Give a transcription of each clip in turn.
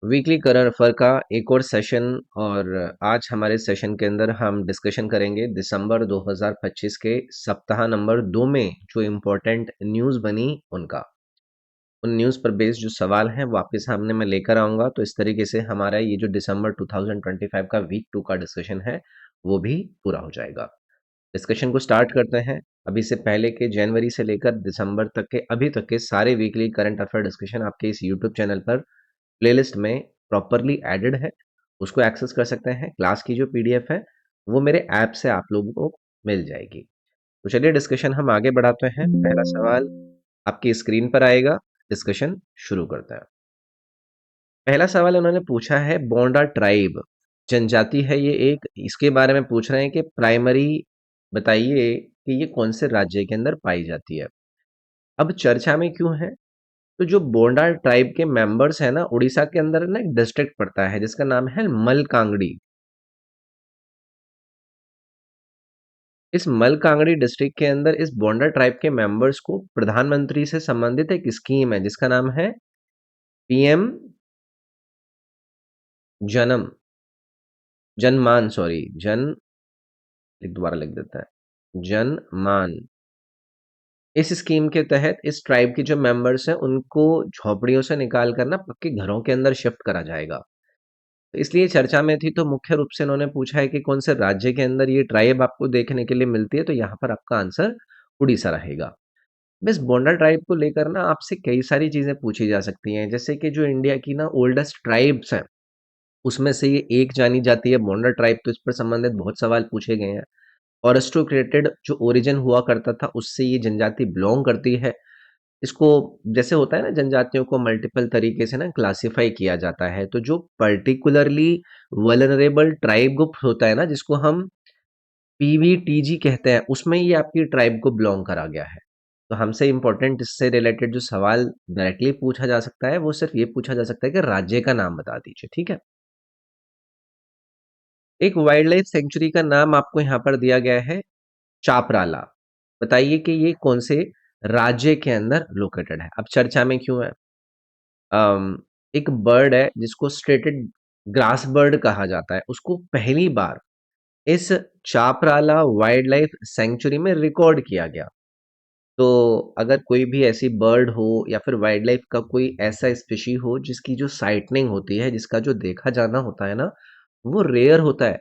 Weekly current affair का एक और सेशन। और आज हमारे सेशन के अंदर हम डिस्कशन करेंगे दिसंबर 2025 के सप्ताह नंबर 2 में जो इम्पोर्टेंट न्यूज़ बनी उनका। उन न्यूज़ पर बेस्ड जो सवाल हैं वो आपके सामने मैं लेकर आऊँगा, तो इस तरीके से हमारा ये जो दिसंबर 2025 का वीक 2 का डिस्कशन है वो भी पूरा हो जाएगा। डिस्कशन को स्टार्ट करते हैं। अभी से पहले के जनवरी से लेकर दिसंबर तक के अभी तक के सारे वीकली करंट अफेयर डिस्कशन आपके इस यूट्यूब चैनल पर प्लेलिस्ट में प्रॉपरली एडेड है। उसको एक्सेस कर सकते हैं। क्लास की जो पीडीएफ है वो मेरे ऐप से आप लोगों को मिल जाएगी। तो चलिए डिस्कशन हम आगे बढ़ाते हैं। पहला सवाल आपकी स्क्रीन पर आएगा। डिस्कशन शुरू करते हैं। पहला सवाल उन्होंने पूछा है, बोंडा ट्राइब जनजाति है ये एक, इसके बारे में पूछ रहे हैं कि प्राइमरी बताइए कि ये कौन से राज्य के अंदर पाई जाती है। अब चर्चा में क्यों है? तो जो बोंडा ट्राइब के मेंबर्स हैं ना, उड़ीसा के अंदर ना एक डिस्ट्रिक्ट पड़ता है जिसका नाम है मलकांगड़ी। इस मलकांगड़ी डिस्ट्रिक्ट के अंदर इस बोंडा ट्राइब के मेंबर्स को प्रधानमंत्री से संबंधित एक स्कीम है जिसका नाम है पीएम जन्म जनमान, सॉरी जन दोबारा लिख देता है, जनमान। इस स्कीम के तहत इस ट्राइब के जो मेंबर्स हैं उनको झोपड़ियों से निकाल कर ना पक्के घरों के अंदर शिफ्ट करा जाएगा। तो इसलिए चर्चा में थी। तो मुख्य रूप से उन्होंने पूछा है कि कौन से राज्य के अंदर ये ट्राइब आपको देखने के लिए मिलती है, तो यहाँ पर आपका आंसर उड़ीसा रहेगा। बस बोंडा ट्राइब को लेकर ना आपसे कई सारी चीजें पूछी जा सकती हैं, जैसे कि जो इंडिया की ना ओल्डेस्ट ट्राइब्स हैं उसमें से ये एक जानी जाती है बोंडा ट्राइब, तो इस पर संबंधित बहुत सवाल पूछे गए हैं। ऑरेस्टोक्रेटेड जो ओरिजिन हुआ करता था उससे ये जनजाति बिलोंग करती है। इसको जैसे होता है ना, जनजातियों को मल्टीपल तरीके से ना क्लासिफाई किया जाता है, तो जो पर्टिकुलरली वल्नरेबल ट्राइब ग्रुप होता है ना जिसको हम पीवीटीजी कहते हैं, उसमें ये आपकी ट्राइब को बिलोंग करा गया है। तो हमसे इंपॉर्टेंट इससे रिलेटेड जो सवाल डायरेक्टली पूछा जा सकता है वो सिर्फ ये पूछा जा सकता है कि राज्य का नाम बता दीजिए। ठीक है। एक वाइल्ड लाइफ सेंचुरी का नाम आपको यहाँ पर दिया गया है चापराला। बताइए कि ये कौन से राज्य के अंदर लोकेटेड है। अब चर्चा में क्यों है? अम, एक बर्ड है जिसको स्ट्रेटेड ग्रास बर्ड कहा जाता है, उसको पहली बार इस चापराला वाइल्ड लाइफ सेंचुरी में रिकॉर्ड किया गया। तो अगर कोई भी ऐसी बर्ड हो या फिर वाइल्ड लाइफ का कोई ऐसा स्पीशी हो जिसकी जो साइटनिंग होती है, जिसका जो देखा जाना होता है ना, वो रेयर होता है,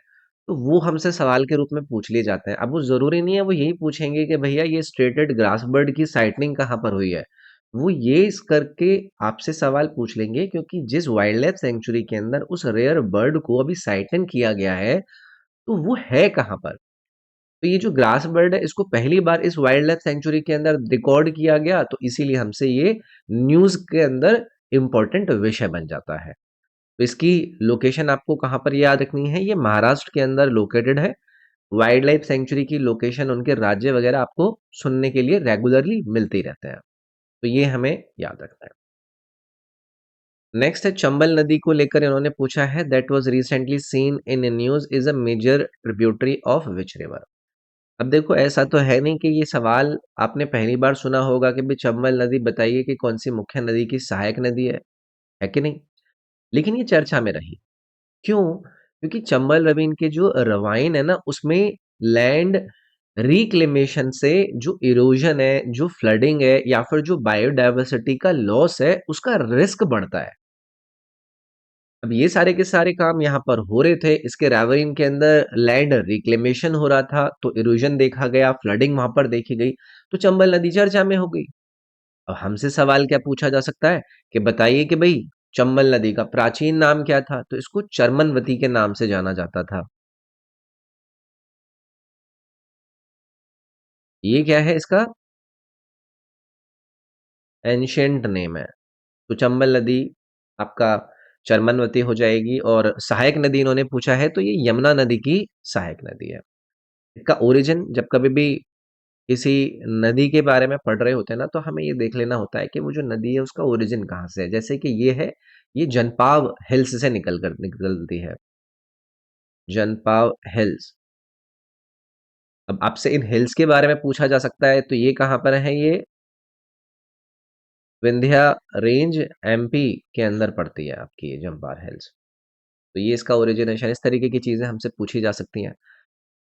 तो वो हमसे सवाल के रूप में पूछ लिए जाते हैं। अब वो जरूरी नहीं है वो यही पूछेंगे कि भैया ये स्ट्रेटेड ग्रास बर्ड की साइटनिंग कहाँ पर हुई है। वो ये इस करके आपसे सवाल पूछ लेंगे क्योंकि जिस वाइल्ड लाइफ सेंचुरी के अंदर उस रेयर बर्ड को अभी साइटन किया गया है, तो वो है कहाँ पर। तो ये जो ग्रास बर्ड है इसको पहली बार इस वाइल्ड लाइफ सेंचुरी के अंदर रिकॉर्ड किया गया, तो इसीलिए हमसे ये न्यूज के अंदर इंपॉर्टेंट विषय बन जाता है। तो इसकी लोकेशन आपको कहाँ पर याद रखनी है, ये महाराष्ट्र के अंदर लोकेटेड है। वाइल्ड लाइफ सेंचुरी की लोकेशन, उनके राज्य वगैरह आपको सुनने के लिए रेगुलरली मिलते ही रहते हैं, तो ये हमें याद रखना है। नेक्स्ट है चंबल नदी को लेकर इन्होंने पूछा है, that was recently seen in news is a major tributary of which river. अब देखो ऐसा तो है नहीं कि ये सवाल आपने पहली बार सुना होगा कि भाई चंबल नदी बताइए कि कौन सी मुख्य नदी की सहायक नदी है कि नहीं। लेकिन ये चर्चा में रही। क्यों? क्योंकि चंबल रवीन के जो रवाइन है ना उसमें लैंड रिक्लेमेशन से जो इरोजन है, जो फ्लडिंग है या फिर जो बायोडायवर्सिटी का लॉस है उसका रिस्क बढ़ता है। अब ये सारे के सारे काम यहाँ पर हो रहे थे, इसके रैवरिन के अंदर लैंड रिक्लेमेशन हो रहा था, तो इरोजन देखा गया, फ्लडिंग वहां पर देखी गई, तो चंबल नदी चर्चा में हो गई। अब हमसे सवाल क्या पूछा जा सकता है कि बताइए कि भाई चंबल नदी का प्राचीन नाम क्या था, तो इसको चर्मनवती के नाम से जाना जाता था। ये क्या है इसका एंशियंट नेम है। तो चंबल नदी आपका चर्मनवती हो जाएगी। और सहायक नदी इन्होंने पूछा है, तो ये यमुना नदी की सहायक नदी है। इसका ओरिजिन जब कभी भी किसी नदी के बारे में पढ़ रहे होते हैं ना, तो हमें ये देख लेना होता है कि वो जो नदी है उसका ओरिजिन कहाँ से है। जैसे कि ये है, ये जनपाव हिल्स से निकलती है। जनपाव हिल्स। अब आपसे इन हिल्स के बारे में पूछा जा सकता है, तो ये कहाँ पर है? ये विंध्या रेंज एमपी के अंदर पड़ती है आपकी ये जंबार हिल्स। तो ये इसका ओरिजिनेशन, इस तरीके की चीजें हमसे पूछी जा सकती हैं।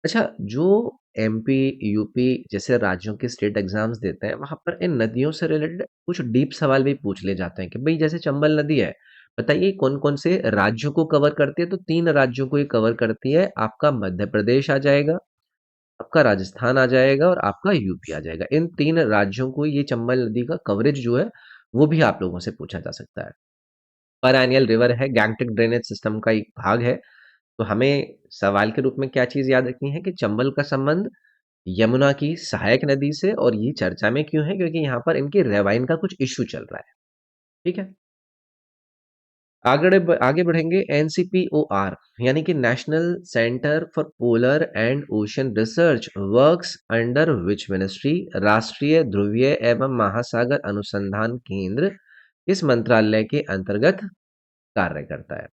अच्छा, जो एमपी, यूपी जैसे राज्यों के स्टेट एग्जाम्स देते हैं, वहां पर इन नदियों से रिलेटेड कुछ डीप सवाल भी पूछ ले जाते हैं कि भाई जैसे चंबल नदी है, बताइए कौन कौन से राज्यों को कवर करती है? तो 3 राज्यों को ये कवर करती है। आपका मध्य प्रदेश आ जाएगा, आपका राजस्थान आ जाएगा और आपका यूपी आ जाएगा। इन 3 राज्यों को ये चंबल नदी का कवरेज जो है, वो भी आप लोगों से पूछा जा सकता है। पेरिनियल रिवर है, गैंगटॉक ड्रेनेज सिस्टम का एक भाग है। तो हमें सवाल के रूप में क्या चीज़ याद रखनी है कि चंबल का संबंध यमुना की सहायक नदी से, और ये चर्चा में क्यों है? क्योंकि यहाँ पर इनके रेवाइन का कुछ इश्यू चल रहा है। ठीक है? आगे बढ़ेंगे। एनसीपीओआर यानी कि national centre for polar and ocean research works under which ministry? राष्ट्रीय ध्रुवीय एवं महासागर अनुसंधान केंद्र इस मंत्रालय के अंतर्गत कार्य करता है।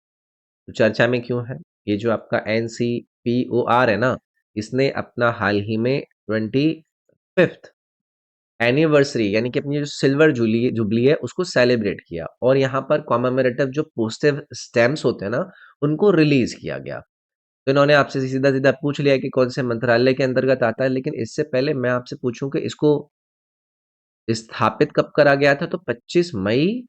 तो चर्चा में क्यों है? ये जो आपका एनसीपीओआर है ना, इसने अपना हाल ही में 25th एनिवर्सरी यानी कि अपनी जो सिल्वर जुबली जुबली है उसको सेलिब्रेट किया, और यहाँ पर कॉमेमोरेटिव जो पोस्टिव स्टैम्प्स होते हैं ना, उनको रिलीज किया गया। तो इन्होंने आपसे सीधा सीधा पूछ लिया कि कौन से मंत्रालय के अंतर्गत आता है, लेकिन इससे पहले मैं आपसे पूछूं कि इसको स्थापित कब करा गया था? तो 25 मई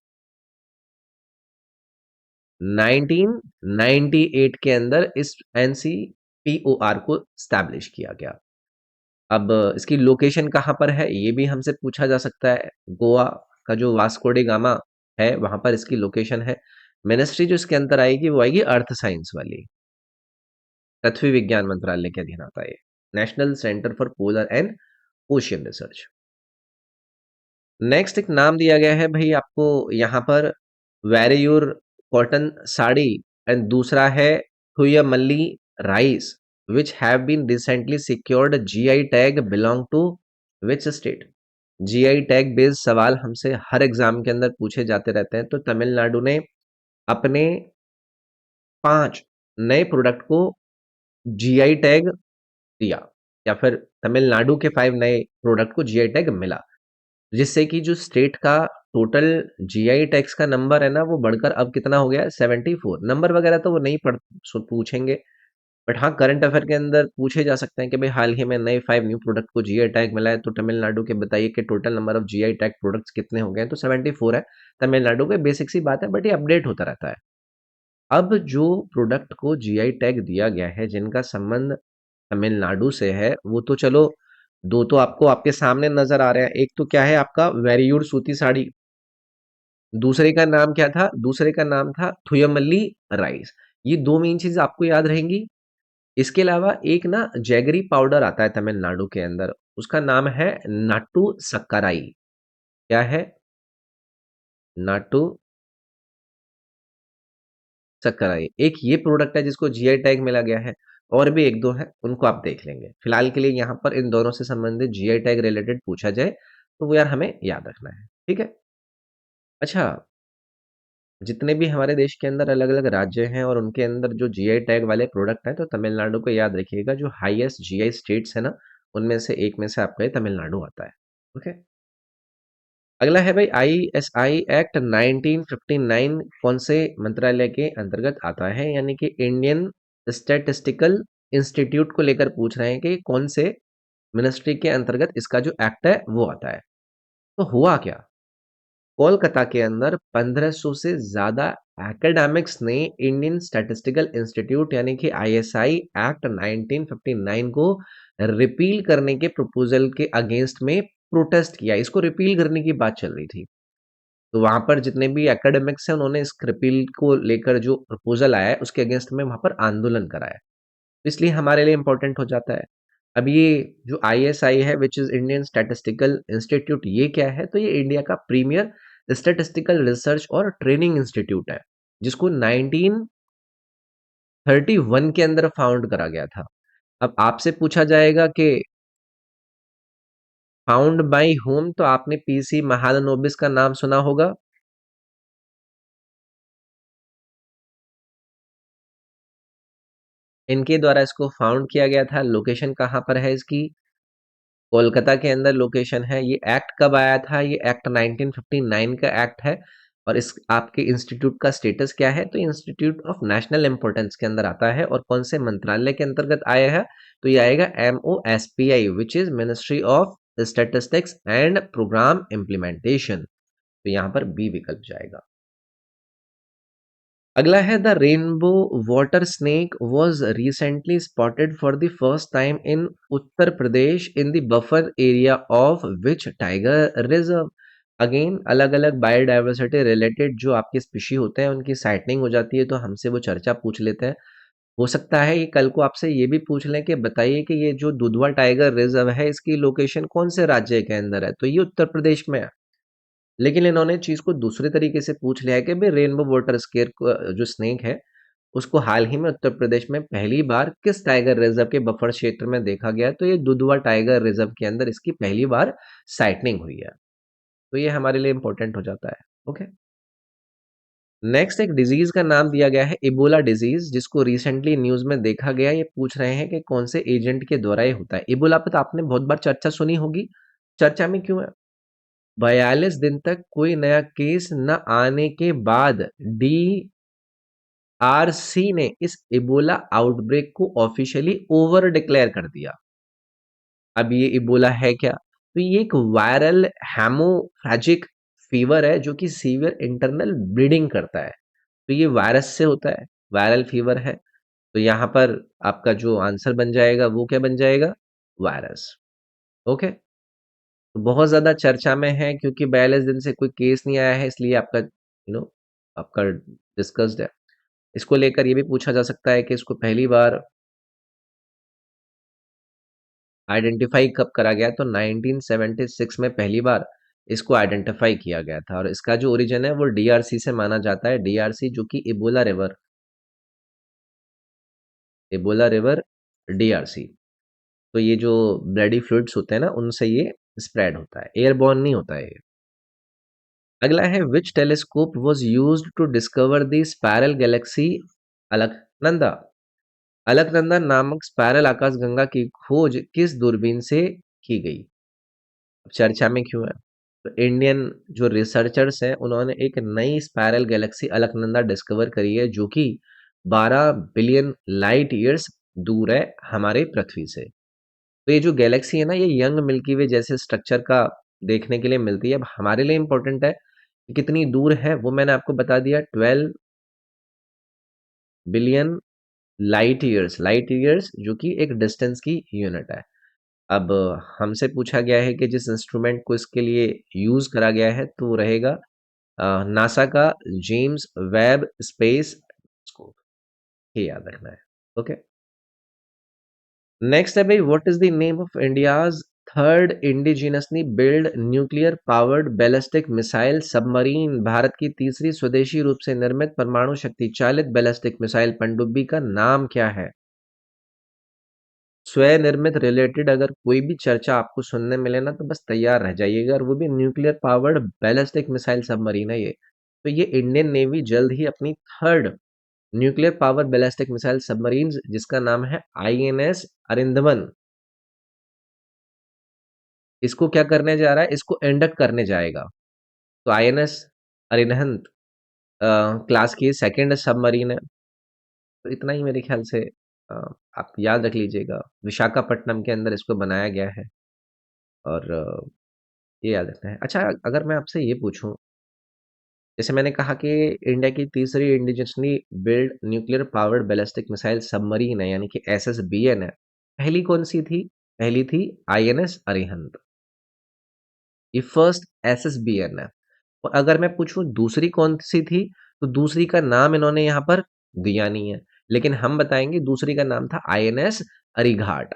1998 के अंदर इस एनसीपीओआर को स्टैब्लिश किया गया। अब इसकी लोकेशन कहाँ पर है, ये भी हमसे पूछा जा सकता है। गोवा का जो वास्को डी गामा है, वहां पर इसकी लोकेशन है। मिनिस्ट्री जो इसके अंदर आएगी वो आएगी अर्थ साइंस वाली, पृथ्वी विज्ञान मंत्रालय के अधीन आता है। National centre for polar and ocean research. Next एक नाम दिया गया है भाई आपको यहाँ पर, वेरियूर कॉटन साड़ी, एंड दूसरा है Thooyamalli rice which have been recently secured GI tag, belong to which state? GI tag based सवाल हमसे हर एग्जाम के अंदर पूछे जाते रहते हैं। तो तमिलनाडु ने अपने 5 नए प्रोडक्ट को जीआई टैग दिया, या फिर तमिलनाडु के 5 नए प्रोडक्ट को जीआई टैग मिला, जिससे कि जो स्टेट का टोटल जीआई टैक्स का नंबर है ना, वो बढ़कर अब कितना हो गया है? 74। नंबर वगैरह तो वो नहीं पूछेंगे, बट हाँ करंट अफेयर के अंदर पूछे जा सकते हैं कि भाई हाल ही में नए 5 न्यू प्रोडक्ट को जीआई टैग मिला है, तो तमिलनाडु के बताइए कि total number of GI tag products कितने हो गए हैं? तो 74 है तमिलनाडु के। बेसिक सी बात है, बट ये अपडेट होता रहता है। अब जो प्रोडक्ट को जीआई टैग दिया गया है, जिनका संबंध तमिलनाडु से है, वो तो चलो दो तो आपको आपके सामने नजर आ रहे हैं। एक तो क्या है आपका, वेरियूर सूती साड़ी। दूसरे का नाम क्या था? दूसरे का नाम था थुयमल्ली राइस। ये दो मेन चीज आपको याद रहेंगी। इसके अलावा एक ना जैगरी पाउडर आता है तमिलनाडु के अंदर, उसका नाम है नाटू सक्काराई। क्या है? नाटू सक्काराई। एक ये प्रोडक्ट है जिसको जीआई टैग मिला गया है। और भी एक दो है, उनको आप देख लेंगे। फिलहाल के लिए यहाँ पर इन दोनों से संबंधित जीआई टैग रिलेटेड पूछा जाए तो वो यार हमें याद रखना है। ठीक है? अच्छा, जितने भी हमारे देश के अंदर अलग अलग राज्य हैं और उनके अंदर जो जीआई टैग वाले प्रोडक्ट हैं, तो तमिलनाडु को याद रखिएगा। जो हाईएस्ट जीआई स्टेट्स है ना, उनमें से एक में से आपका ये तमिलनाडु आता है। ओके। अगला है भाई आईएसआई एक्ट 1959 कौन से मंत्रालय के अंतर्गत आता है? यानी कि इंडियन स्टैटिस्टिकल इंस्टीट्यूट को लेकर पूछ रहे हैं कि कौन से मिनिस्ट्री के अंतर्गत इसका जो एक्ट है वो आता है। तो हुआ क्या, कोलकाता के अंदर 1500 से ज्यादा एकेडमिक्स ने इंडियन स्टैटिस्टिकल इंस्टीट्यूट यानी कि आईएसआई एक्ट 1959 को रिपील करने के प्रपोजल के अगेंस्ट में प्रोटेस्ट किया। इसको रिपील करने की बात चल रही थी। तो वहां पर जितने भी एकेडमिक्स हैं, उन्होंने इस रिपील को लेकर जो प्रपोजल आया है उसके अगेंस्ट में वहां पर आंदोलन कराया। इसलिए हमारे लिए इंपॉर्टेंट हो जाता है। अब ये जो आईएसआई है, which is Indian statistical institute, ये क्या है? तो ये इंडिया का प्रीमियर स्टैटिस्टिकल रिसर्च और ट्रेनिंग इंस्टीट्यूट है, जिसको 1931 के अंदर फाउंड करा गया था। अब आपसे पूछा जाएगा कि फाउंड बाय होम, तो आपने पीसी महालनोबिस का नाम सुना होगा। इनके द्वारा इसको फाउंड किया गया था। लोकेशन कहाँ पर है इसकी? कोलकाता के अंदर लोकेशन है। ये एक्ट कब आया था? ये एक्ट 1959 का एक्ट है। और इस आपके इंस्टीट्यूट का स्टेटस क्या है? तो इंस्टीट्यूट ऑफ नेशनल इंपॉर्टेंस के अंदर आता है। और कौन से मंत्रालय के अंतर्गत आया है? तो ये आएगा MOSPI, which is ministry of statistics and programme implementation. तो यहाँ पर बी विकल्प जाएगा। अगला है, the rainbow water snake was recently spotted for the first time in Uttar Pradesh in the buffer area of which tiger reserve. Again अलग अलग biodiversity related जो आपके स्पीशी होते हैं उनकी साइटनिंग हो जाती है, तो हमसे वो चर्चा पूछ लेते हैं। हो सकता है ये कल को आपसे ये भी पूछ लें कि बताइए कि ये जो दुधवा टाइगर रिजर्व है इसकी लोकेशन कौन से राज्य के अंदर है, तो ये उत्तर प्रदेश में है। लेकिन इन्होंने चीज को दूसरे तरीके से पूछ लिया है कि भाई रेनबो वाटर स्केर जो स्नेक है उसको हाल ही में उत्तर प्रदेश में पहली बार किस टाइगर रिजर्व के बफर क्षेत्र में देखा गया, तो ये दुधवा टाइगर रिजर्व के अंदर इसकी पहली बार साइटनिंग हुई है। तो ये हमारे लिए इंपॉर्टेंट हो जाता है। ओके। नेक्स्ट एक डिजीज का नाम दिया गया है इबोला डिजीज, जिसको रिसेंटली न्यूज में देखा गया। ये पूछ रहे हैं कि कौन से एजेंट के द्वारा ये होता है। इबोला पे तो आपने बहुत बार चर्चा सुनी होगी। चर्चा में क्यों है? 42 दिन तक कोई नया केस न आने के बाद DRC ने इस इबोला आउटब्रेक को ऑफिशियली ओवर डिक्लेयर कर दिया। अब ये इबोला है क्या? तो ये एक वायरल हेमोफैजिक फीवर है जो कि सीवियर इंटरनल ब्लीडिंग करता है। तो ये वायरस से होता है, वायरल फीवर है। तो यहाँ पर आपका जो आंसर बन जाएगा वो क्या बन जाएगा? वायरस। ओके। तो बहुत ज्यादा चर्चा में है क्योंकि 42 दिन से कोई केस नहीं आया है, इसलिए आपका आपका डिस्कस्ड है। इसको लेकर ये भी पूछा जा सकता है कि इसको पहली बार आइडेंटिफाई कब करा गया, तो 1976 में पहली बार इसको आइडेंटिफाई किया गया था। और इसका जो ओरिजिन है वो DRC से माना जाता है। DRC जो कि इबोला रिवर DRC। तो ये जो ब्लडी फ्लूइड्स होते हैं ना उनसे ये स्प्रेड होता है, एयरबॉर्न नहीं होता है ये। अगला है, which telescope was used to discover the spiral galaxy Alaknanda. Alaknanda नामक स्पाइरल आकाशगंगा की खोज किस दूरबीन से की गई? अब चर्चा में क्यों है? तो इंडियन जो रिसर्चर्स हैं उन्होंने एक नई स्पाइरल गैलेक्सी अलकनंदा डिस्कवर करी है जो कि 12 बिलियन लाइट ईयर्स दूर है हमारे पृथ्वी से। तो ये जो गैलेक्सी है ना ये यंग मिल्की वे जैसे स्ट्रक्चर का देखने के लिए मिलती है। अब हमारे लिए इंपॉर्टेंट है कि कितनी दूर है, वो मैंने आपको बता दिया, 12 बिलियन लाइट ईयर्स जो कि एक डिस्टेंस की यूनिट है। अब हमसे पूछा गया है कि जिस इंस्ट्रूमेंट को इसके लिए यूज करा गया है तो वो रहेगा नासा का जेम्स वेब स्पेस स्कोप। ये याद रखना है। ओके। नेक्स्ट है भाई, what is the name of India's third indigenously build nuclear powered ballistic missile submarine. Bharat की तीसरी स्वदेशी रूप से निर्मित परमाणु शक्ति चालित बैलिस्टिक मिसाइल पनडुब्बी का नाम क्या है? स्वनिर्मित रिलेटेड अगर कोई भी चर्चा आपको सुनने मिले ना तो बस तैयार रह जाइएगा, और वो भी nuclear powered ballistic missile submarine है ये। तो ये इंडियन नेवी जल्द ही अपनी third nuclear power ballistic missile submarine जिसका नाम है INS अरिंदमन, इसको क्या करने जा रहा है? इसको इंडक्ट करने जाएगा। तो INS अरिहंत क्लास की सेकंड सबमरीन है। तो इतना ही मेरे ख्याल से अ, आप याद रख लीजिएगा। विशाखापट्टनम के अंदर इसको बनाया गया है। और ये याद रखना है। अच्छा, अगर मैं आपसे ये पूछूं, जैसे मैंने कहा कि इंडिया की तीसरी indigenously build nuclear powered ballistic missile submarine है यानी कि SSBN है। पहली कौन सी थी? पहली थी INS अरिहंत। ये फर्स्ट SSBN है। और अगर मैं पूछूं दूसरी कौन सी थी, तो दूसरी का नाम इन्होंने यहाँ पर दिया नहीं है, लेकिन हम बताएंगे दूसरी का नाम था INS अरिघाट।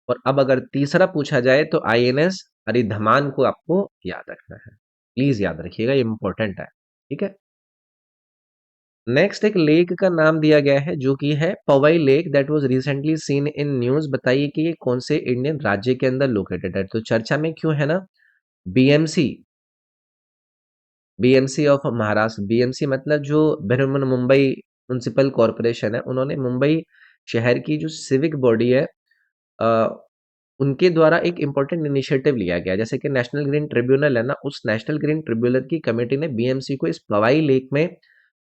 और अब अगर तीसरा पूछा जाए तो INS अरिधमान को आपको याद रखना है। प्लीज याद रखिएगा, ये इंपॉर्टेंट है। ठीक है। नेक्स्ट एक लेक का नाम दिया गया है जो कि है Powai lake that was recently seen in news. बताइए कि ये कौन से इंडियन राज्य के अंदर लोकेटेड है? तो चर्चा में क्यों है ना? BMC, BMC of Maharashtra. BMC मतलब जो बृहन मुंबई म्युनिसिपल कॉरपोरेशन है, उन्होंने मुंबई शहर की जो सिविक बॉडी है, अ, उनके द्वारा एक इम्पोर्टेंट इनिशिएटिव लिया गया। जैसे कि नेशनल ग्रीन ट्रिब्यूनल है ना, उस नेशनल ग्रीन ट्रिब्यूनल की कमेटी ने बीएमसी को इस पवाई लेक में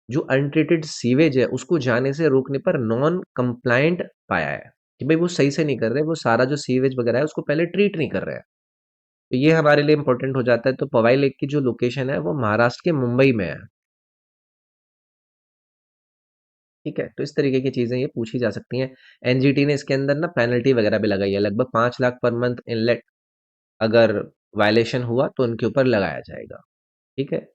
जो अनट्रीटेड सीवेज है उसको जाने से रोकने पर नॉन कंप्लायंट पाया है कि भाई वो सही से नहीं कर रहे, वो सारा जो सीवेज वगैरह है उसको पहले ट्रीट नहीं कर रहे हैं। तो ये हमारे लिए इंपॉर्टेंट हो जाता है। तो पवाई लेक की जो लोकेशन है वो महाराष्ट्र के मुंबई में है। ठीक है, तो इस तरीके की चीजें ये पूछी जा सकती हैं। एनजीटी ने इसके अंदर ना पेनल्टी वगैरह भी लगाई है, लगभग 5 लाख पर मंथ इनलेट अगर वायलेशन हुआ तो उनके ऊपर लगाया जाएगा। ठीक है।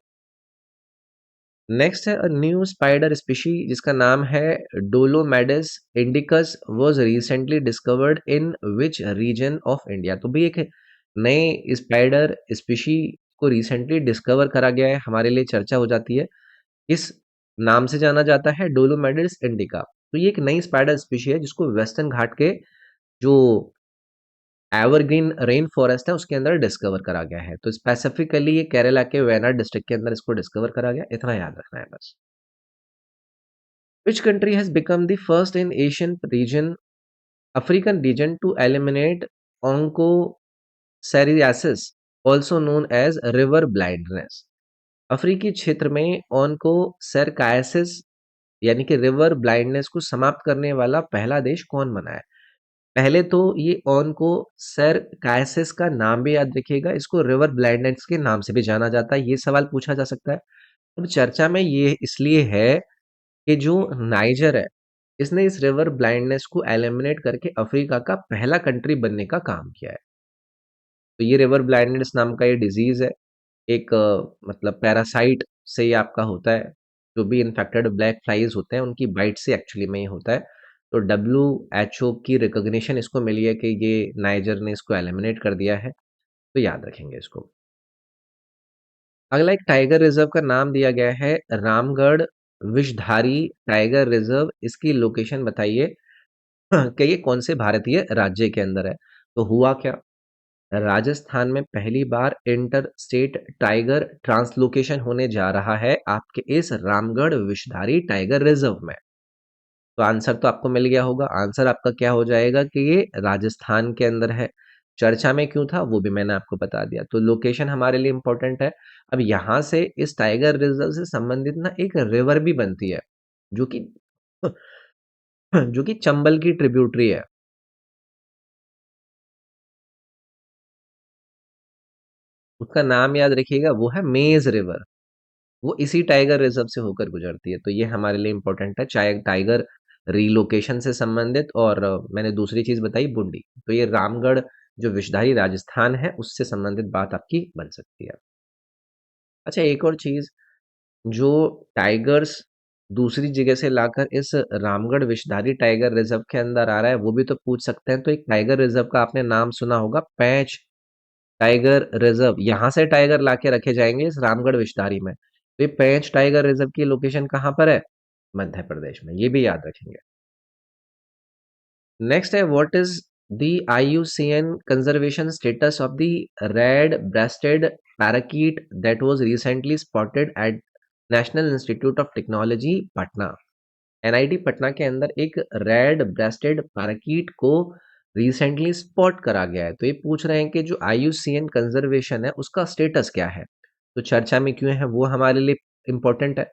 नेक्स्ट है न्यू स्पाइडर स्पीशी जिसका नाम है Dolomedes indicus was recently discovered in which region of India. तो भी एक नए स्पाइडर स्पीशी को रिसेंटली डिस्कवर करा गया है, हमारे लिए चर्चा हो जाती है। इस नाम से जाना जाता है डोलोमेडस इंडिका। तो ये एक नई स्पाइडर स्पीशी है जिसको वेस्टर्न घाट के जो एवरग्रीन रेन फॉरेस्ट है उसके अंदर डिस्कवर करा गया है। तो स्पेसिफिकली ये केरला के वेनाड डिस्ट्रिक्ट के अंदर इसको डिस्कवर करा गया, इतना याद रखना है बस। Which country has become the first in Asian region, African region to eliminate onchocerciasis, also known as river blindness? अफ्रीकी क्षेत्र में onchocerciasis यानी कि रिवर ब्लाइंडनेस को समाप्त करने वाला पहला देश कौन बना है? पहले तो ये onchocerciasis का नाम भी याद रखिएगा, इसको रिवर ब्लाइंडनेस के नाम से भी जाना जाता है। ये सवाल पूछा जा सकता है। अब चर्चा में ये इसलिए है कि जो नाइजर है, इसने इस रिवर ब्लाइंडनेस को एलिमिनेट करके अफ्रीका का पहला कंट्री बनने का काम किया है। तो ये रिवर ब्लाइंडनेस नाम का ये डिजीज है, एक मतलब पैरासाइट से ये आपका होता है। जो भी इन्फेक्टेड ब्लैक फ्लाइज होते हैं उनकी बाइट से एक्चुअली में ये होता है। तो WHO की रिकॉग्निशन इसको मिली है कि ये नाइजर ने इसको एलिमिनेट कर दिया है। तो याद रखेंगे इसको। अगला एक टाइगर रिजर्व का नाम दिया गया है रामगढ़ विषधारी टाइगर रिजर्व। इसकी लोकेशन बताइए कि ये कौन से भारतीय राज्य के अंदर है। तो हुआ क्या, राजस्थान में पहली बार इंटर स्टेट टाइगर ट्रांसलोकेशन होने जा रहा है आपके इस रामगढ़ विषधारी टाइगर रिजर्व में। तो आंसर तो आपको मिल गया होगा। आंसर आपका क्या हो जाएगा कि ये राजस्थान के अंदर है। चर्चा में क्यों था वो भी मैंने आपको बता दिया। तो लोकेशन हमारे लिए इंपॉर्टेंट है। अब यहाँ से इस टाइगर रिजर्व से संबंधित ना एक रिवर भी बनती है जो कि जो कि चंबल की ट्रिब्यूटरी है। उसका नाम याद रखिएगा, वो है मेज रिवर। वो इसी टाइगर रिजर्व से होकर गुजरती है। तो ये हमारे लिए इंपॉर्टेंट है, चाहे टाइगर रीलोकेशन से संबंधित। और मैंने दूसरी चीज बताई बूंदी। तो ये रामगढ़ जो विषधारी राजस्थान है उससे संबंधित बात आपकी बन सकती है। अच्छा, एक और चीज, जो टाइगर्स दूसरी जगह से लाकर इस रामगढ़ विषधारी टाइगर रिजर्व के अंदर आ रहा है वो भी तो पूछ सकते हैं। तो एक टाइगर रिजर्व का आपने नाम सुना होगा, पैंच टाइगर रिजर्व। यहाँ से टाइगर लाके रखे जाएंगे इस रामगढ़ विषधारी में। तो ये पेंच टाइगर रिजर्व की लोकेशन कहाँ पर है? मध्य प्रदेश में। ये भी याद रखेंगे। नेक्स्ट है what is the IUCN conservation status of the red rested parakeet that was recently spotted eight national institute of technology Patna. NIT Patna के अंदर एक रेड ब्रेस्टेड पैराकीट को रिसेंटली स्पॉट करा गया है। तो ये पूछ रहे हैं कि जो IUCN कंजर्वेशन है उसका स्टेटस क्या है। तो चर्चा में क्यों है वो हमारे लिए इंपॉर्टेंट है।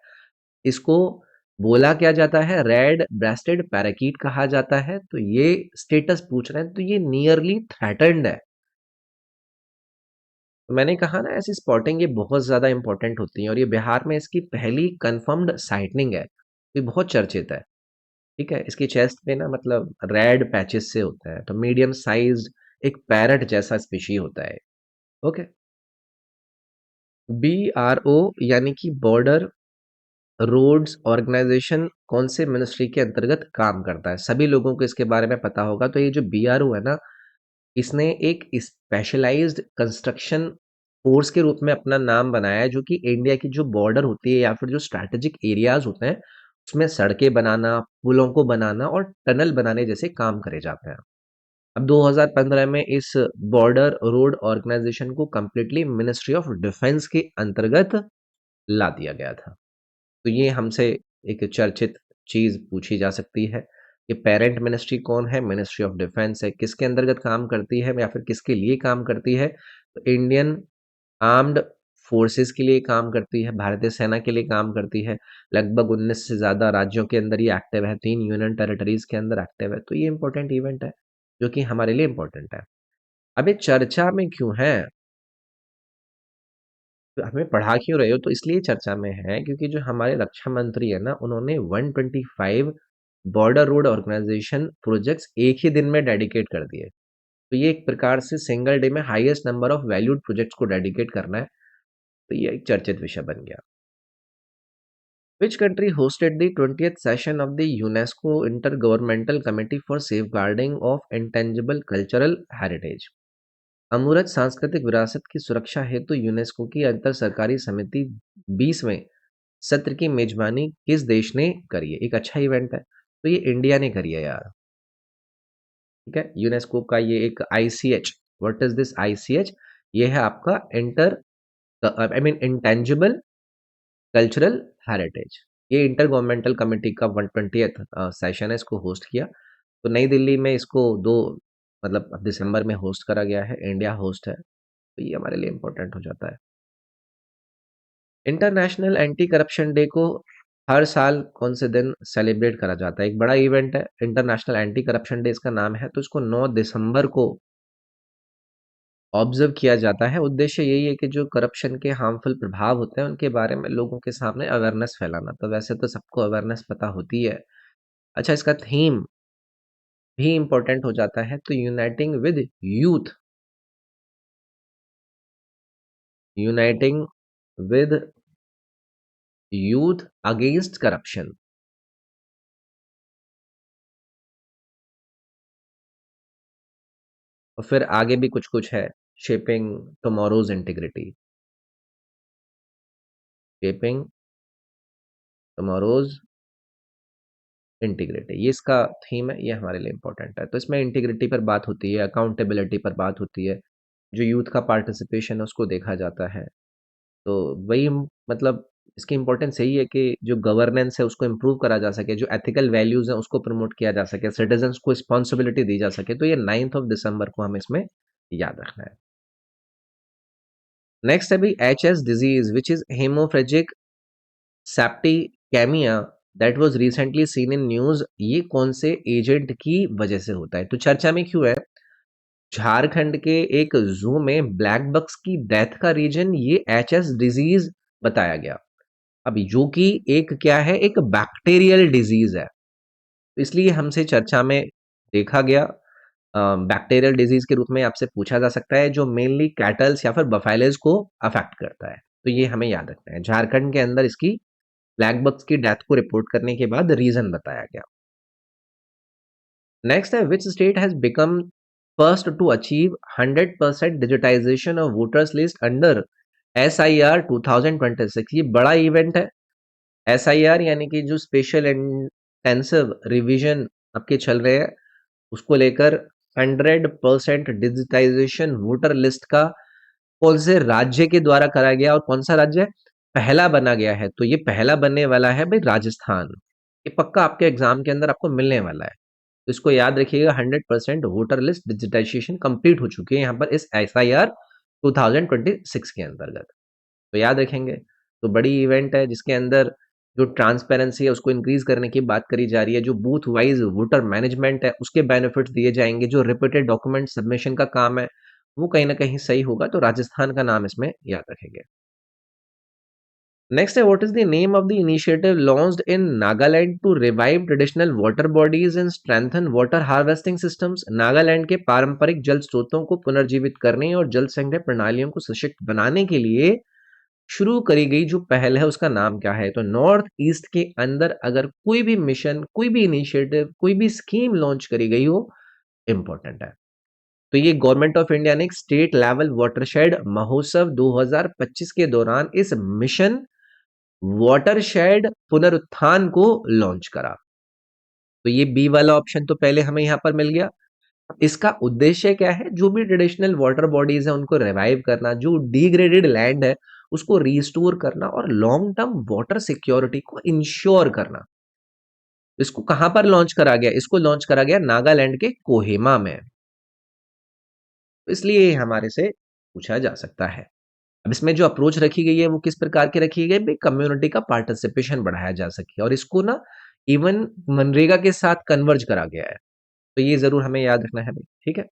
इसको बोला क्या जाता है, रेड ब्रेस्टेड पैराकीट कहा जाता है। तो ये स्टेटस पूछ रहे हैं, तो ये नियरली थ्रेटन्ड है। तो मैंने कहा ना, ऐसी स्पॉटिंग ये बहुत ज्यादा इंपॉर्टेंट होती है और ये बिहार में इसकी पहली कंफर्म्ड साइटनिंग है। ये बहुत चर्चित है। ठीक है, इसकी चेस्ट पे ना मतलब रेड पैचेस से होता है। तो मीडियम साइज्ड एक पैरट जैसा स्पीशी होता है। ओके। BRO यानी कि बॉर्डर रोड्स ऑर्गेनाइजेशन कौन से मिनिस्ट्री के अंतर्गत काम करता है? सभी लोगों को इसके बारे में पता होगा। तो ये जो BRO है ना, इसने एक स्पेशलाइज्ड कंस्ट्रक्शन फोर्स के रूप में अपना नाम बनाया है जो कि इंडिया की जो बॉर्डर होती है या फिर जो स्ट्रैटेजिक एरियाज होते हैं उसमें सड़कें बनाना, पुलों को बनाना और टनल बनाने जैसे काम करे जाते हैं। अब 2015 में इस बॉर्डर रोड ऑर्गेनाइजेशन को कंप्लीटली मिनिस्ट्री ऑफ डिफेंस के अंतर्गत ला दिया गया था। तो ये हमसे एक चर्चित चीज पूछी जा सकती है। ये पेरेंट मिनिस्ट्री कौन है? मिनिस्ट्री ऑफ डिफेंस है। किसके अंतर्गत काम करती है या फिर किसके लिए काम करती है? तो इंडियन आर्म्ड फोर्सेस के लिए काम करती है, भारतीय सेना के लिए काम करती है। लगभग 19 से ज़्यादा राज्यों के अंदर ये एक्टिव है, 3 यूनियन टेरिटरीज के अंदर एक्टिव है। तो ये इंपॉर्टेंट इवेंट है, जो कि हमारे लिए इंपॉर्टेंट है। अब ये चर्चा में क्यों है? तो हमें पढ़ा क्यों रहे हो? तो इसलिए चर्चा में है क्योंकि जो हमारे रक्षा मंत्री है ना, उन्होंने 125 बॉर्डर रोड ऑर्गेनाइजेशन प्रोजेक्ट्स एक ही दिन में डेडिकेट कर दिए। तो ये एक प्रकार से सिंगल डे में highest number of valued projects को डेडिकेट करना है। तो ये एक चर्चित विषय बन गया। Which country hosted the 20th session of the UNESCO Intergovernmental Committee for Safeguarding of Intangible Cultural Heritage? अमूर्त सांस्कृतिक विरासत की सुरक्षा हेतु यूनेस्को की अंतर सरकारी समिति 20वें सत्र की मेजबानी किस देश ने करी है? एक अच्छा इवेंट है, तो ये इंडिया ने करी है यार। ठीक है, यूनेस्को का ये एक ICH, what is this ICH? ये है आपका इंटेंजिबल कल्चरल हेरिटेज। ये इंटर गवर्नमेंटल कमेटी का 120th सेशन है, इसको होस्ट किया। तो नई दिल्ली में इसको दो मतलब दिसंबर में होस्ट करा गया है, इंडिया होस्ट है। तो ये हमारे लिए इंपॉर्टेंट हो जाता है। इंटरनेशनल एंटी करप्शन डे को हर साल कौन से दिन सेलिब्रेट करा जाता है? एक बड़ा इवेंट है, इंटरनेशनल एंटी करप्शन डे इसका नाम है। तो इसको 9 दिसंबर को ऑब्जर्व किया जाता है। उद्देश्य यही है कि जो करप्शन के हार्मफुल प्रभाव होते हैं उनके बारे में लोगों के सामने अवेयरनेस फैलाना। तो वैसे तो सबको अवेयरनेस पता होती है। अच्छा, इसका थीम भी इंपॉर्टेंट हो जाता है। तो uniting with youth, uniting with youth against corruption. और फिर आगे भी कुछ कुछ है, shaping tomorrow's integrity, shaping tomorrow's integrity, ये इसका थीम है। ये हमारे लिए इंपॉर्टेंट है। तो इसमें इंटीग्रिटी पर बात होती है, अकाउंटेबिलिटी पर बात होती है, जो यूथ का पार्टिसिपेशन है उसको देखा जाता है। तो वही मतलब इसकी इंपॉर्टेंस यही है कि जो गवर्नेंस है उसको इम्प्रूव करा जा सके, जो एथिकल वैल्यूज हैं उसको प्रमोट किया जा सके, सिटीजन्स को रिस्पॉन्सिबिलिटी दी जा सके। तो ये 9th ऑफ दिसंबर को हमें इसमें याद रखना है। नेक्स्ट है भी HS disease which is haemorrhagic septicaemia that was recently seen in news. ये कौन से एजेंट की वजह से होता है? तो चर्चा में क्यों है? झारखंड के एक जू में ब्लैक बक्स की डेथ का रीजन ये HS डिजीज बताया गया। अभी जो कि एक क्या है, एक बैक्टीरियल डिजीज है, तो इसलिए हमसे चर्चा में देखा गया। बैक्टीरियल डिजीज के रूप में आपसे पूछा जा सकता है, जो मेनली कैटल्स या फिर बफेलोज को अफेक्ट करता है। तो ये हमें याद रखना है। झारखंड के अंदर इसकी ब्लैक बक्स की डेथ को रिपोर्ट करने के बाद रीजन बताया गया। नेक्स्ट है which state has become first to achieve 100% digitisation of voters list under SIR 2026। ये बड़ा इवेंट है। SIR यानी कि जो स्पेशल इंटेंसिव रिवीजन आपके चल रहे हैं, उसको लेकर 100% डिजिटाइजेशन वोटर लिस्ट का कौन से राज्य के द्वारा करा गया और कौन सा राज्य पहला बना गया है? तो ये पहला बनने वाला है भाई राजस्थान। ये पक्का आपके एग्जाम के अंदर आपको मिलने वाला है। तो इसको याद रखिएगा, 100% वोटर लिस्ट डिजिटाइजेशन कंप्लीट हो चुकी है यहाँ पर इस SIR 2026 के अंतर्गत। तो याद रखेंगे। तो बड़ी इवेंट है जिसके अंदर जो ट्रांसपेरेंसी है उसको इंक्रीज करने की बात करी जा रही है, जो बूथ वाइज वोटर मैनेजमेंट है उसके बेनिफिट्स दिए जाएंगे, जो रिपीटेड डॉक्यूमेंट सबमिशन का काम है वो कहीं ना कहीं सही होगा। तो राजस्थान का नाम इसमें याद रखेंगे। नेक्स्ट है what is the name of the initiative launched in Nagaland to revive traditional water bodies and strengthen water harvesting systems. Nagaland के पारंपरिक जल स्रोतों को पुनर्जीवित करने और जल संग्रह प्रणालियों को सशक्त बनाने के लिए शुरू करी गई जो पहल है उसका नाम क्या है? तो नॉर्थ ईस्ट के अंदर अगर कोई भी मिशन, कोई भी इनिशिएटिव, कोई भी स्कीम लॉन्च करी गई हो, इंपॉर्टेंट है। तो ये गवर्नमेंट ऑफ इंडिया ने एक स्टेट लेवल वाटरशेड महोत्सव 2025 के दौरान इस मिशन वाटरशेड पुनरुत्थान को लॉन्च करा। तो ये बी वाला ऑप्शन तो पहले हमें यहां पर मिल गया। इसका उद्देश्य क्या है? जो भी ट्रेडिशनल वाटर बॉडीज है उनको रिवाइव करना, जो डिग्रेडेड लैंड है उसको रिस्टोर करना और लॉन्ग टर्म वाटर सिक्योरिटी को इंश्योर करना। इसको कहां पर लॉन्च करा गया? इसको लॉन्च करा गया नागालैंड के कोहिमा में। तो इसलिए ये हमारे से पूछा जा सकता है। अब इसमें जो अप्रोच रखी गई है वो किस प्रकार की रखी गई है? भाई कम्युनिटी का पार्टिसिपेशन बढ़ाया जा सके और इसको ना इवन मनरेगा के साथ कन्वर्ज करा गया है। तो ये ज़रूर हमें याद रखना है भाई, ठीक है?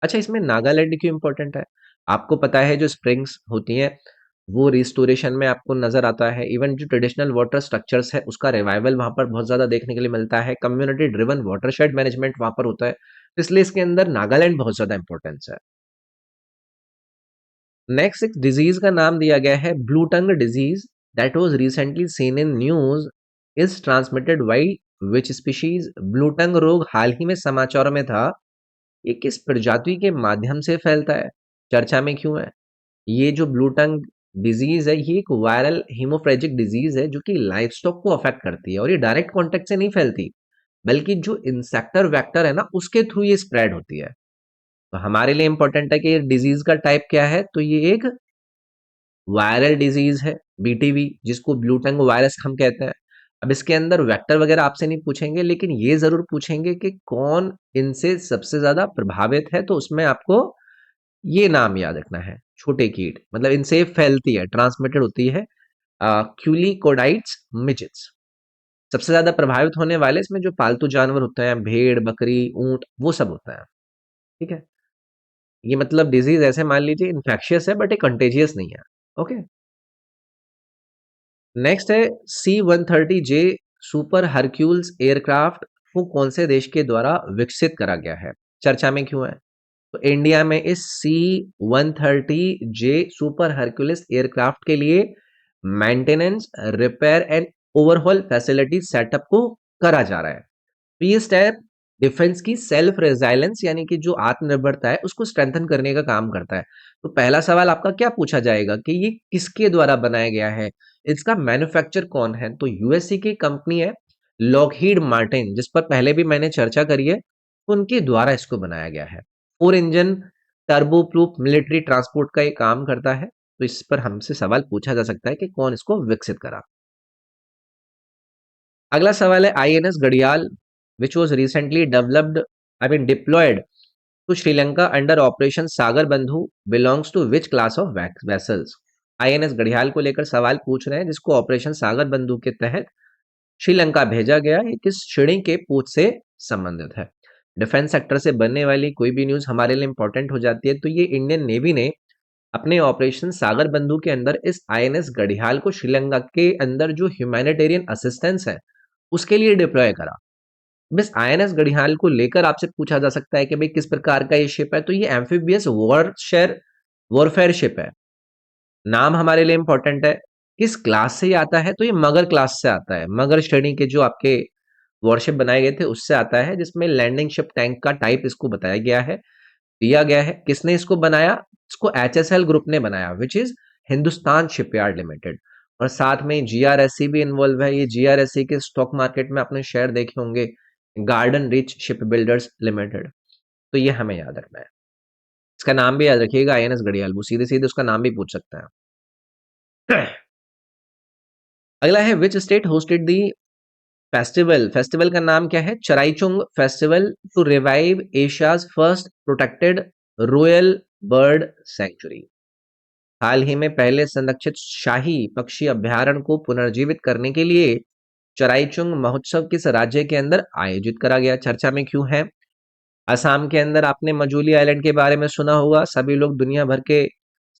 अच्छा, इसमें नागालैंड क्यों इम्पोर्टेंट है? आपको पता है जो स्प्रिंग्स होती हैं, वो रिस्टोरेशन में आपको नज़र आता है। इवन जो ट्रेडिशनल वाटर स्ट्रक्चर्स है, उसका रिवाइवल वहाँ पर बहुत ज़्यादा देखने के लिए मिलता है। कम्युनिटी ड्रिवन वाटरशेड मैनेजमेंट वहाँ पर होता है। तो इसलिए इसके अंदर नागालैंड बहुत ज़्यादा इम्पोर्टेंस है। नेक्स्ट एक डिजीज का नाम दिया गया है blue tongue disease that was recently seen in news is transmitted by which species? Blue tongue रोग हाल ही में समाचारों में था। ये किस प्रजाति के माध्यम से फैलता है? चर्चा में क्यों है? ये जो ब्लू टंग डिजीज है, ये एक वायरल हीमोफ्रेजिक डिजीज है जो कि लाइवस्टॉक को अफेक्ट करती है और ये डायरेक्ट कांटेक्ट से नहीं फैलती, बल्कि जो इंसेक्टर वेक्टर है ना, उसके थ्रू ये स्प्रेड होती है। तो हमारे लिए इंपॉर्टेंट है कि ये डिजीज का टाइप क्या है? तो ये एक वायरल डिजीज है, बीटीवी, जिसको ब्लू टंग वायरस हम कहते हैं। अब इसके अंदर वेक्टर वगैरह आपसे नहीं पूछेंगे, लेकिन ये जरूर पूछेंगे कि कौन इनसे सबसे ज्यादा प्रभावित है। तो उसमें आपको ये नाम याद रखना है, छोटे कीट, मतलब इनसे फैलती है, ट्रांसमिटेड होती है। क्यूलिकोडाइट्स मिजिट्स सबसे ज्यादा प्रभावित होने वाले इसमें जो पालतू जानवर होते हैं, भेड़, बकरी, ऊंट, वो सब होता है। ठीक है, ये मतलब डिजीज ऐसे मान लीजिए इन्फेक्शियस है, बट ये कंटेजियस नहीं है। ओके। नेक्स्ट है C-130J सुपर हरक्यूल्स एयरक्राफ्ट को कौन से देश के द्वारा विकसित करा गया है? चर्चा में क्यों है? तो इंडिया में इस C-130J सुपर हरक्यूलिस एयरक्राफ्ट के लिए maintenance, repair and overhaul facility setup को करा जा रहा है। तो ये स्टेप डिफेंस की सेल्फ रेजिलेंस यानी कि जो आत्मनिर्भरता है उसको स्ट्रेंथन करने का काम करता है। तो पहला सवाल आपका क्या पूछा जाएगा कि ये किसके द्वारा बनाया गया है, इसका मैन्युफैक्चर कौन है? तो यूएसए की कंपनी है लॉकहीड मार्टिन, जिस पर पहले भी मैंने चर्चा करी है। उनके द्वारा इसको बनाया गया है। 4 engine turbo proof military transport का ये काम करता है। तो इस पर हमसे सवाल पूछा जा सकता है कि कौन इसको विकसित करा। अगला सवाल है INS Ghadiyal which was recently developed I mean deployed to Sri Lanka under operation Sagar Bandhu belongs to which class of vessels? INS Ghadiyal को लेकर सवाल पूछ रहे हैं, जिसको ऑपरेशन सागर बंधु के तहत श्रीलंका भेजा गया। ये किस श्रेणी के पोत से संबंधित है? डिफेंस सेक्टर से बनने वाली कोई भी न्यूज हमारे लिए इंपॉर्टेंट हो जाती है। तो ये इंडियन नेवी ने अपने ऑपरेशन सागर बंधु के अंदर इस आईएनएस घड़ियाल को श्रीलंका के अंदर जो ह्यूमैनिटेरियन असिस्टेंस है उसके लिए डिप्लॉय करा। बस आईएनएस घड़ियाल को लेकर आपसे पूछा जा सकता है कि भाई किस प्रकार का ये शिप है? तो ये एम्फीबियस वॉरफेयर शिप है। नाम हमारे लिए इंपॉर्टेंट है। किस क्लास से ये आता है? तो ये मगर क्लास से आता है। मगर श्रेणी के जो आपके वॉरशिप बनाए गए थे उससे आता है, जिसमें लैंडिंग शिप टैंक का टाइप इसको बताया गया है, दिया गया है। किसने इसको बनाया? इसको एचएसएल ग्रुप ने बनाया, which is Hindustan shipyard limited. और साथ में जीआरएससी भी इन्वॉल्व है। ये जीआरएससी के स्टॉक मार्केट में आपने शेयर देखे होंगे, garden rich ship builders limited. तो ये हमें याद रखना है। इसका नाम भी याद रखिएगा, आईएनएस घड़ियाल। वो सीधे सीधे उसका नाम भी पूछ सकते हैं। अगला है which state hosted the festival? Festival का नाम क्या है? Chraichung festival to revive Asia's first protected royal bird sanctuary. हाल ही में पहले संरक्षित शाही पक्षी अभ्यारण्य को पुनर्जीवित करने के लिए चराइचुंग महोत्सव किस राज्य के अंदर आयोजित करा गया? चर्चा में क्यों है? असम के अंदर आपने मजूली आइलैंड के बारे में सुना होगा। सभी लोग दुनिया भर के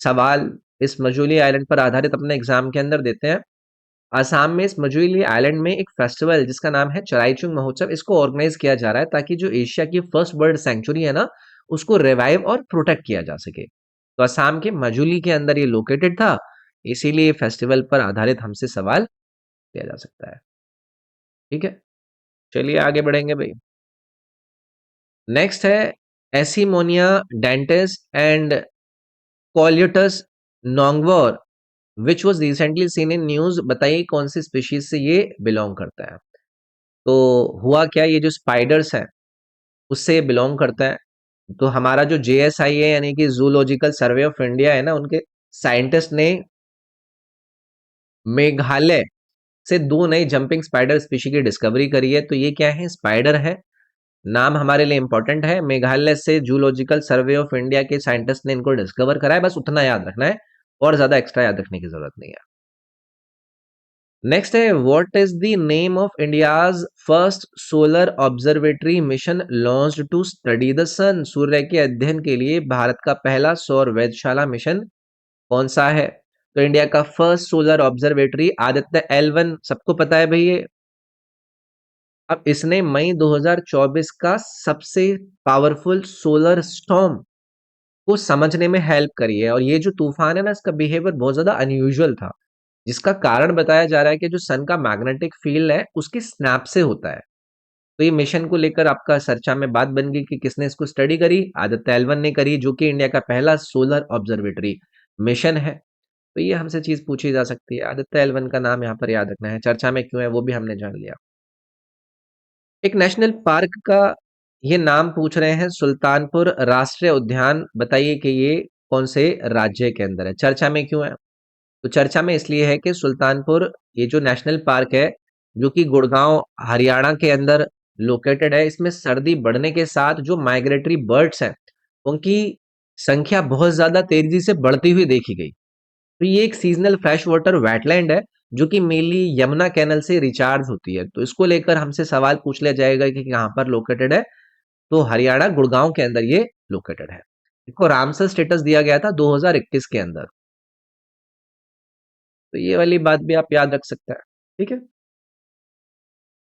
सवाल इस मजूली आइलैंड पर आधारित अपने एग्जाम के अंदर देते हैं। असम में इस मजूली आइलैंड में एक फेस्टिवल जिसका नाम है चराइचुंग महोत्सव, इसको ऑर्गेनाइज किया जा रहा है ताकि जो एशिया की फर्स्ट बर्ड सेंचुरी है ना, उसको रिवाइव और प्रोटेक्ट किया जा सके। तो असम के मजूली के अंदर ये लोकेटेड था, इसीलिए फेस्टिवल पर आधारित हमसे सवाल किया जा सकता है। ठीक है, चलिए आगे बढ़ेंगे भाई। नेक्स्ट है Asemonea dentis and Colyttus nongwar which was recently seen in news. बताइए कौन सी स्पीशीज से ये बिलोंग करता है? तो हुआ क्या, ये जो स्पाइडर्स है उससे बिलोंग करता है। तो हमारा जो जेएसआई है यानी कि जूलॉजिकल सर्वे ऑफ इंडिया है ना, उनके साइंटिस्ट ने मेघालय से 2 नई जंपिंग स्पाइडर स्पीशी की डिस्कवरी करी है। तो ये क्या है? स्पाइडर है। नाम हमारे लिए इंपॉर्टेंट है। मेघालय से जूलॉजिकल सर्वे ऑफ इंडिया के साइंटिस्ट ने इनको डिस्कवर करा है, बस उतना याद रखना है और ज्यादा एक्स्ट्रा याद रखने की जरूरत नहीं है। नेक्स्ट है, what is the name of India's first solar observatory mission launched to study the sun? सूर्य के अध्ययन के लिए भारत का पहला सौर वेधशाला मिशन कौन सा है? तो इंडिया का first solar observatory Aditya L1 सबको पता है भाई ये। अब इसने मई 2024 का सबसे पावरफुल सोलर स्टॉर्म को समझने में हेल्प करी है। और ये जो तूफान है ना, इसका बिहेवियर बहुत ज्यादा अनयूजुअल था, जिसका कारण बताया जा रहा है कि जो सन का मैग्नेटिक फील्ड है उसकी स्नैप से होता है। तो ये मिशन को लेकर आपका चर्चा में बात बन गई कि किसने इसको स्टडी करी? आदित्य L1 ने करी, जो कि इंडिया का पहला सोलर ऑब्जर्वेटरी मिशन है। तो ये हमसे चीज पूछी जा सकती है। आदित्य L1 का नाम यहाँ पर याद रखना है। चर्चा में क्यों है वो भी हमने जान लिया। एक नेशनल पार्क का ये नाम पूछ रहे हैं, सुल्तानपुर राष्ट्रीय उद्यान। बताइए कि ये कौन से राज्य के अंदर है? चर्चा में क्यों है? तो चर्चा में इसलिए है कि सुल्तानपुर ये जो नेशनल पार्क है, जो कि गुड़गांव हरियाणा के अंदर लोकेटेड है, इसमें सर्दी बढ़ने के साथ जो माइग्रेटरी बर्ड्स हैं उनकी संख्या बहुत ज्यादा तेजी से बढ़ती हुई देखी गई। तो ये एक सीजनल फ्रेश वाटर वेटलैंड है, जो कि मेनली यमुना कैनल से रिचार्ज होती है। तो इसको लेकर हमसे सवाल पूछ लिया जाएगा कि कहाँ पर लोकेटेड है? तो हरियाणा गुड़गांव के अंदर ये लोकेटेड है। इसको रामसर स्टेटस दिया गया था 2021 के अंदर। तो ये वाली बात भी आप याद रख सकते हैं। ठीक है।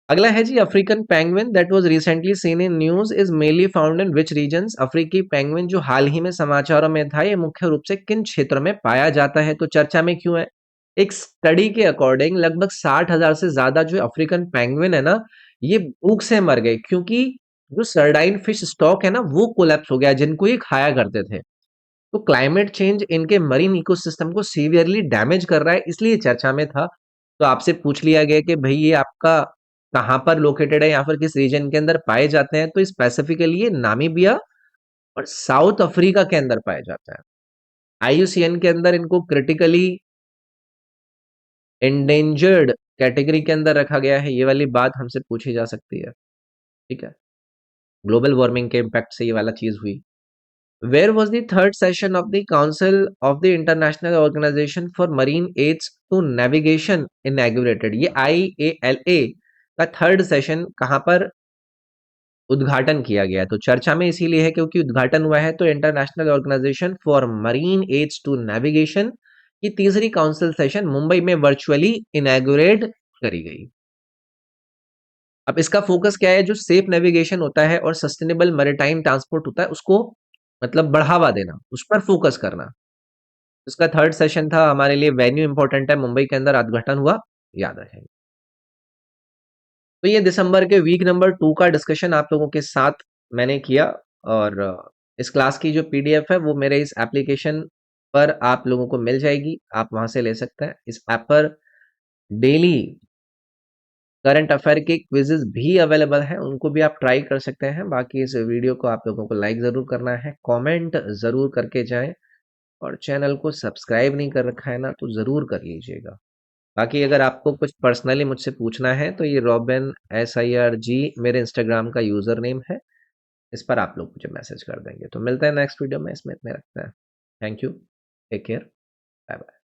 अगला है जी, African penguin that was recently seen in news is mainly found in which regions? अफ्रीकी पेंगुइन जो हाल ही में समाचारों में था, ये मुख्य रूप से किन क्षेत्रों में पाया जाता है? तो चर्चा में क्यों है? एक स्टडी के अकॉर्डिंग लगभग 60,000 से ज्यादा जो अफ्रीकन पेंगुइन है ना, ये भूख से मर गए, क्योंकि जो सर्डाइन फिश स्टॉक है ना वो कोलैप्स हो गया, जिनको ये खाया करते थे। तो क्लाइमेट चेंज इनके मरीन इकोसिस्टम को सीवियरली डैमेज कर रहा है, इसलिए चर्चा में था। तो आपसे पूछ लिया गया कि भाई ये आपका कहाँ पर लोकेटेड है या फिर किस रीजन के अंदर पाए जाते हैं? तो स्पेसिफिकली ये नामीबिया और साउथ अफ्रीका के अंदर पाए जाते हैं। IUCN के अंदर इनको क्रिटिकली एंडेंजर्ड कैटेगरी के अंदर रखा गया है। ये वाली बात हमसे पूछी जा सकती है। ठीक है। ग्लोबल वार्मिंग के इम्पैक्ट से ये वाला चीज हुई। Where was the third session of the Council of the International Organization for Marine Aids to Navigation inaugurated? ये IALA का थर्ड सेशन कहाँ पर उद्घाटन किया गया? तो चर्चा में इसीलिए है क्योंकि उद्घाटन हुआ है। तो international organisation for marine aids to navigation की तीसरी काउंसिल सेशन मुंबई में वर्चुअली इनैगुरेट करी गई। अब इसका फोकस क्या है? जो सेफ नेविगेशन होता है और सस्टेनेबल मैरीटाइम ट्रांसपोर्ट होता है, उसको मतलब बढ़ावा देना, उस पर फोकस करना। इसका थर्ड सेशन था। हमारे लिए वेन्यू इंपॉर्टेंट है, मुंबई के अंदर उद्घाटन हुआ, याद रखेंगे। तो ये दिसंबर के वीक नंबर 2 का डिस्कशन आप लोगों के साथ मैंने किया। और इस क्लास की जो PDF है वो मेरे इस एप्लीकेशन पर आप लोगों को मिल जाएगी, आप वहां से ले सकते हैं। इस ऐप पर डेली करंट अफेयर के क्विजेस भी अवेलेबल हैं, उनको भी आप ट्राई कर सकते हैं। बाकी इस वीडियो को आप लोगों को लाइक जरूर करना है, कमेंट जरूर करके जाएं, और चैनल को सब्सक्राइब नहीं कर रखा है ना तो जरूर कर लीजिएगा। बाकी अगर आपको कुछ पर्सनली मुझसे पूछना है तो ये रॉबिन SIRG मेरे इंस्टाग्राम का यूजर नेम है, इस पर आप लोग मुझे मैसेज कर देंगे। तो मिलते हैं नेक्स्ट वीडियो में, इसमें इतने रखते हैं। Thank you, take care, bye bye.